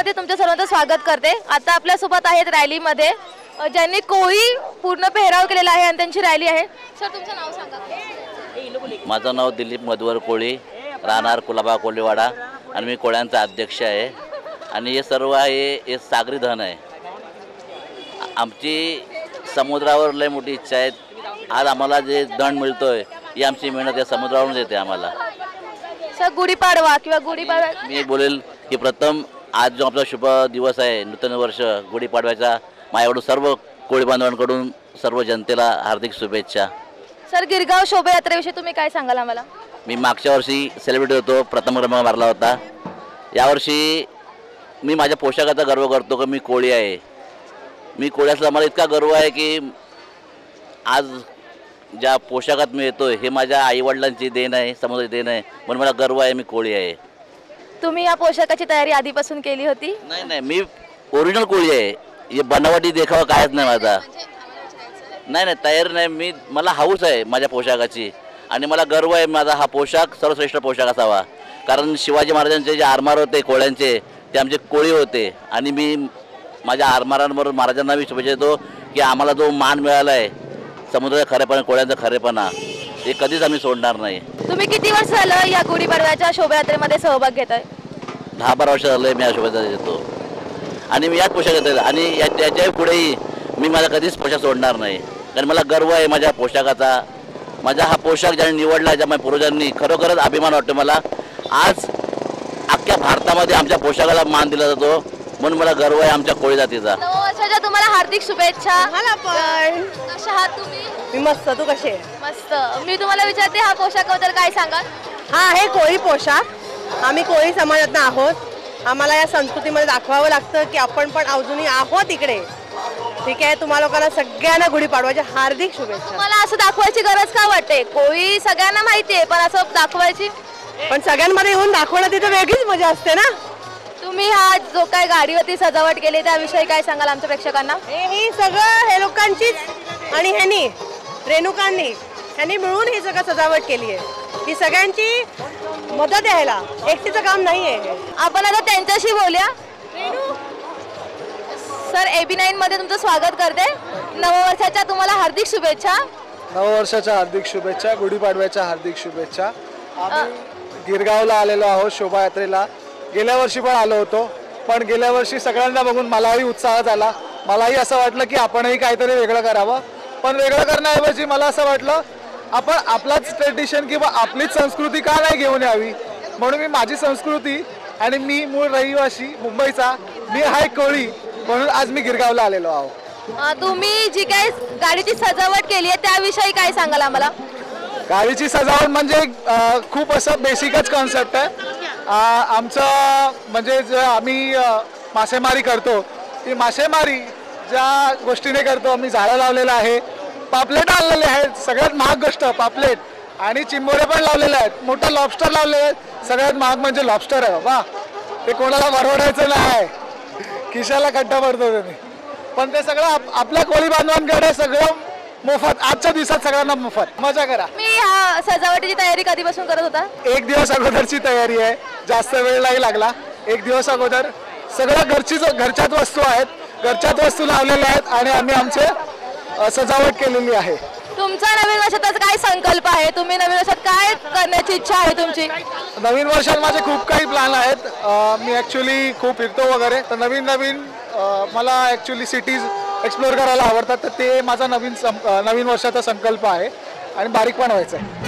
रॅलीमध्ये तुमच्या सर्वांचं स्वागत करते। आता आपल्या सोबत आहेत रॅलीमध्ये ज्यांनी कोळी पूर्ण पेहराव केलेला आहे आणि त्यांची रॅली आहे। सर तुमचं नाव सांगा। माझं नाव दिलीप मधवर कोळी, राहणार कुलाबा कोल्हेवाडा आणि मी कोळ्यांचा अध्यक्ष आहे। आणि हे सर्व हे सागरी धन आहे। आमची समुद्रावर लय मोठी इच्छा आहे। आज आम्हाला जे दंड मिळतोय ही आमची मेहनत या समुद्रावरून येते आम्हाला। सर गुढीपाडवा किंवा गुढीपाडवा मी बोलेल की प्रथम आज जो आपला शुभ दिवस आहे नूतन वर्ष गुढीपाडव्याचा, माझ्याकडून सर्व कोळी बांधवांकडून सर्व जनतेला हार्दिक शुभेच्छा। सर गिरगाव शोभायात्रेविषयी तुम्ही काय सांगाल आम्हाला? मी मागच्या वर्षी सेलिब्रिटी होतो, प्रथम क्रमांक मारला होता। यावर्षी मी माझ्या पोशाखाचा गर्व करतो की मी कोळी आहे। मी कोळ्याचा मला इतका गर्व आहे की आज ज्या पोशाखात मी येतोय हे माझ्या आईवडिलांची देण आहे, समुद्राची देण आहे, म्हणून मला गर्व आहे मी कोळी आहे। तुम्ही या पोशाखाची तयारी आधीपासून केली होती? नाही, मी ओरिजिनल कोळी आहे। हे बनावटी देखावा कायच नाही माझा। नाही तयारी नाही, मला हौस आहे माझ्या पोशाखाची आणि मला गर्व आहे माझा हा पोशाख सर्वश्रेष्ठ पोशाख असावा। कारण शिवाजी महाराजांचे जे आरमार होते कोळ्यांचे ते आमचे कोळी होते आणि मी माझ्या आरमारांबरोबर महाराजांना मी शुभेच्छा देतो की आम्हाला जो मान मिळाला आहे समुद्राचा खरेपणा, कोळ्यांचा खरेपणा, हे कधीच आम्ही सोडणार नाही। तुम्ही किती वर्ष झालं या गुढीपाडव्याच्या शोभायात्रेमध्ये सहभाग घेताय? 10-12 वर्ष झाले मी या शोभायात्रा देतो आणि मी याच पोशाख घेतो आणि याच्या पुढेही मी माझा कधीच पोशाख सोडणार नाही। कारण मला गर्व आहे माझ्या पोशाखाचा। माझा हा पोशाख ज्याने निवडला, ज्या माझ्या पूर्वजांनी, खरोखरच अभिमान वाटतो मला। आज अख्ख्या भारतामध्ये आमच्या पोशाखाला मान दिला जातो, म्हणून मला गर्व आहे आमच्या कोळी जातीचा। नववर्षाच्या तुम्हाला हार्दिक शुभेच्छा। मला पण। कशा आहात तुम्ही? मी मस्त, तू कशी आहे? मस्त। मी तुम्हाला विचारते हा पोशाखाबद्दल काय सांगाल? हा आहे कोळी पोशाख। आम्ही कोळी समाजातून आहोत। आम्हाला या संस्कृतीमध्ये दाखवावं लागतं की आपण पण अजूनही आहोत इकडे। ठीक आहे, तुम्हा लोकांना सगळ्यांना गुढीपाडव्याच्या हार्दिक शुभेच्छा। मला असं दाखवायची गरज का वाटते? कोळी सगळ्यांना माहिती आहे, पण असं दाखवायची, पण सगळ्यांमध्ये येऊन दाखवणं तिथं वेगळीच मजा असते ना। तुम्ही हा जो काय गाडीवरती सजावट केली त्याविषयी काय सांगाल आमच्या प्रेक्षकांना? हे सगळं हे लोकांचीच आणि ह्यांनी रेणुकांनी ह्यांनी मिळून ही सगळं सजावट केली आहे। ही सगळ्यांची मदत यायला, एकटीचं काम नाही आहे। आपण आता त्यांच्याशी बोलूया। सर AB9 मध्ये तुमचं स्वागत करते। नववर्षाच्या तुम्हाला हार्दिक शुभेच्छा। नववर्षाच्या हार्दिक शुभेच्छा, गुढीपाडव्याच्या हार्दिक शुभेच्छा। आम्ही गिरगावला आलेलो आहोत शोभायात्रेला। गेल्या वर्षी पण आलो होतो, पण गेल्या वर्षी सगळ्यांना बघून मलाही उत्साह झाला। मलाही असं वाटलं की आपणही काहीतरी वेगळं करावं, पण वेगळं करण्याऐवजी मला असं वाटलं आपण आपलाच ट्रेडिशन किंवा आपलीच संस्कृती का नाही घेऊन यावी, म्हणून मी माझी संस्कृती आणि मी मूळ रहिवासी मुंबईचा, मी आहे कोळी, म्हणून आज मी गिरगावला आलेलो आहोत। तुम्ही जी काय गाडीची सजावट केली आहे त्याविषयी काय सांगाल आम्हाला? गाडीची सजावट म्हणजे खूप असं बेसिकच कॉन्सेप्ट आहे। आमचं म्हणजे जे आम्ही मासेमारी करतो ती मासेमारी ज्या गोष्टीने करतो, आम्ही झाडं लावलेलं आहे, पापलेट आणलेले आहेत, सगळ्यात महाग गोष्ट पापलेट, आणि चिंबोरे पण लावलेले आहेत, मोठा लॉबस्टर लावलेले आहेत। सगळ्यात महाग म्हणजे लॉबस्टर आहे बाबा, ते कोणाला परवडायचं नाही, खिशाला खड्डा पडतो तुम्ही, पण ते सगळं आपल्या कोळी बांधवांकडे सगळं मोफत, आजच्या दिवसात सगळ्यांना मोफत, मजा करा। मी ह्या सजावटीची तयारी कधीपासून करत होता? 1 दिवस अगोदरची तयारी आहे, जास्त वेळ नाही लागला। 1 दिवस अगोदर सगळं घरच्याच वस्तू आहेत, घरच्याच वस्तू लावलेल्या आहेत आणि आम्ही आमचे सजावट केलेली आहे। तुमचा नवीन वर्षाचा काय संकल्प आहे? तुम्ही नवीन वर्षात काय करण्याची इच्छा आहे तुमची? नवीन वर्षात माझे खूप काही प्लॅन आहेत। मी ॲक्च्युली खूप फिरतो वगैरे, तर नवीन मला ॲक्च्युली सिटीज एक्सप्लोअर करायला आवडतात, तर ते माझा नवीन वर्षाचा संकल्प आहे आणि बारीक पण व्हायचं आहे।